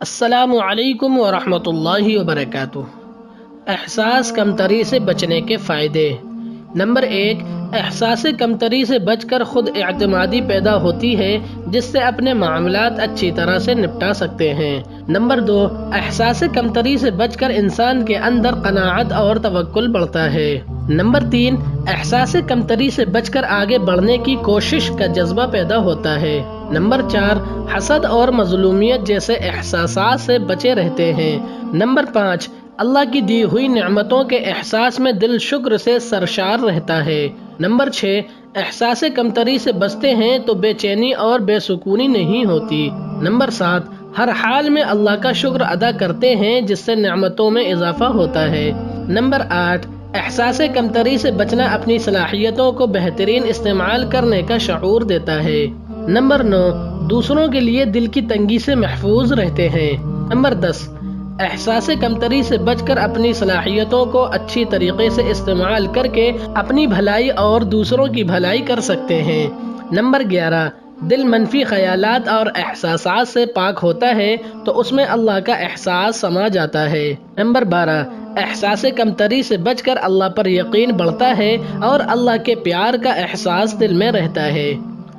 السلام علیکم ورحمۃ اللہ وبرکاتہ۔ احساس کمتری سے بچنے کے فائدے۔ نمبر 1، احساس کمتری سے بچ کر خود اعتمادی پیدا ہوتی ہے، جس سے اپنے معاملات اچھی طرح سے نپٹا سکتے ہیں۔ نمبر 2، احساس کمتری سے بچ کر انسان کے اندر قناعت اور توکل بڑھتا ہے۔ نمبر 3، احساس کمتری سے بچ کر آگے بڑھنے کی کوشش کا جذبہ پیدا ہوتا ہے۔ نمبر 4، حسد اور مظلومیت جیسے احساسات سے بچے رہتے ہیں۔ نمبر 5، اللہ کی دی ہوئی نعمتوں کے احساس میں دل شکر سے سرشار رہتا ہے۔ نمبر 6، احساس کمتری سے بچتے ہیں تو بے چینی اور بے سکونی نہیں ہوتی۔ نمبر 7، ہر حال میں اللہ کا شکر ادا کرتے ہیں، جس سے نعمتوں میں اضافہ ہوتا ہے۔ نمبر 8، احساس کمتری سے بچنا اپنی صلاحیتوں کو بہترین استعمال کرنے کا شعور دیتا ہے۔ نمبر 9، دوسروں کے لیے دل کی تنگی سے محفوظ رہتے ہیں۔ نمبر 10، احساس کمتری سے بچ کر اپنی صلاحیتوں کو اچھی طریقے سے استعمال کر کے اپنی بھلائی اور دوسروں کی بھلائی کر سکتے ہیں۔ نمبر 11، دل منفی خیالات اور احساسات سے پاک ہوتا ہے تو اس میں اللہ کا احساس سما جاتا ہے۔ نمبر 12، احساس کمتری سے بچ کر اللہ پر یقین بڑھتا ہے اور اللہ کے پیار کا احساس دل میں رہتا ہے۔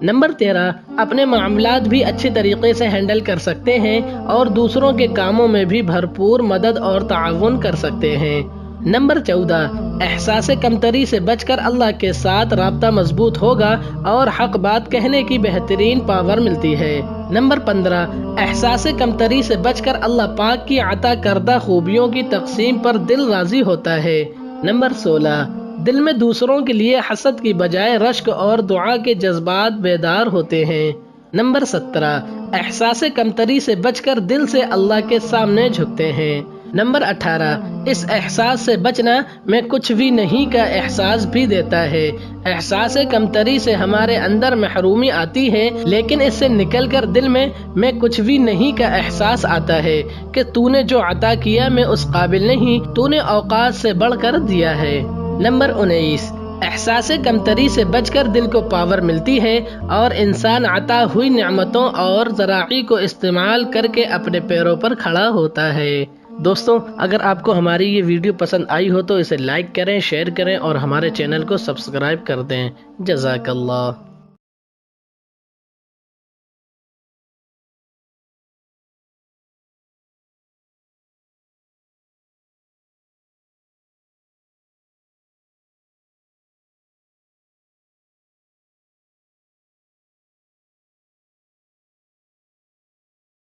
نمبر 13، اپنے معاملات بھی اچھی طریقے سے ہینڈل کر سکتے ہیں اور دوسروں کے کاموں میں بھی بھرپور مدد اور تعاون کر سکتے ہیں۔ نمبر 14، احساس کمتری سے بچ کر اللہ کے ساتھ رابطہ مضبوط ہوگا اور حق بات کہنے کی بہترین پاور ملتی ہے۔ نمبر 15، احساس کمتری سے بچ کر اللہ پاک کی عطا کردہ خوبیوں کی تقسیم پر دل راضی ہوتا ہے۔ نمبر 16، دل میں دوسروں کے لیے حسد کی بجائے رشک اور دعا کے جذبات بیدار ہوتے ہیں۔ نمبر 17، احساس کمتری سے بچ کر دل سے اللہ کے سامنے جھکتے ہیں۔ نمبر 18، اس احساس سے بچنا میں کچھ بھی نہیں کا احساس بھی دیتا ہے۔ احساس کمتری سے ہمارے اندر محرومی آتی ہے، لیکن اس سے نکل کر دل میں کچھ بھی نہیں کا احساس آتا ہے کہ تو نے جو عطا کیا میں اس قابل نہیں، تو نے اوقات سے بڑھ کر دیا ہے۔ نمبر 19، احساس کمتری سے بچ کر دل کو پاور ملتی ہے اور انسان عطا ہوئی نعمتوں اور ذرائع کو استعمال کر کے اپنے پیروں پر کھڑا ہوتا ہے۔ دوستوں، اگر آپ کو ہماری یہ ویڈیو پسند آئی ہو تو اسے لائک کریں، شیئر کریں اور ہمارے چینل کو سبسکرائب کر دیں۔ جزاک اللہ۔